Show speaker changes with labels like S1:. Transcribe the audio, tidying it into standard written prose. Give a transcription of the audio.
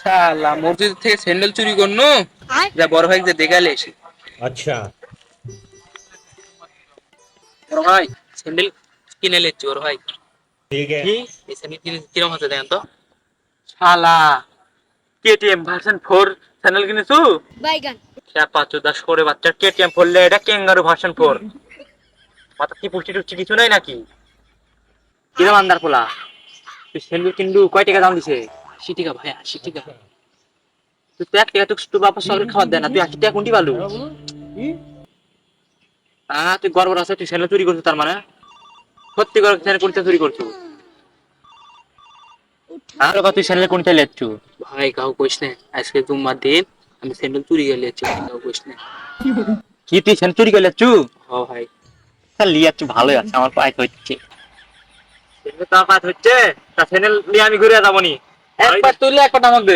S1: শালা মসজিদ থেকে স্যান্ডেল চুরি করনো, যা বড় ভাই যে দেখালে এসে।
S2: अच्छा।
S1: বড় ভাই স্যান্ডেল কিনে লেছি বড় ভাই।
S2: ठीक है।
S1: কি এই স্যান্ডেল কিনে কিরকম হতে দেন তো? শালা কেটিএম ভার্সন 4 স্যান্ডেল কিনেছু?
S3: বাইগান।
S1: খ্যাপা চোদা সরে বাচ্চা, কেটিএম 4 লে এটা ক্যাঙ্গারু ভার্সন 4। মাথা কি পুষ্টি টুষ্টি কিছু নাই নাকি? কিরম আন্দার পোলা, তুই স্যান্ডেল কিনলু কয় টাকা দাম দিছে? 80 টাকা ভাই, 80 টাকা। তুই তো 1 টাকা তোর বাবা সরকার খাবার দেয় না, তুই 80 টাকা কোনটি পালু? তুই গর্ব আছে তুই স্যান্ডেল চুরি করছিস তার মানে? সত্যি করে স্যান্ডেল কোনটা চুরি করছিস? আর তুই স্যান্ডেল কোনটা লেচ্ছু? ভাই কাউ কইস না, আজকে জুম্মার দিন আমি স্যান্ডেল চুরি করে লেচ্ছি, কাউ কইস না। কি তুই স্যান্ডেল চুরি করে লেচ্ছু? হ ভাই। তাহলে লিয়াচ্ছু ভালোই আছে, আমার পায়ে হচ্ছে স্যান্ডেল তার পায়ে হচ্ছে, তা স্যান্ডেল নিয়ে আমি ঘুরে যাবো নি। একবার তুললে একবার আমাকে দে।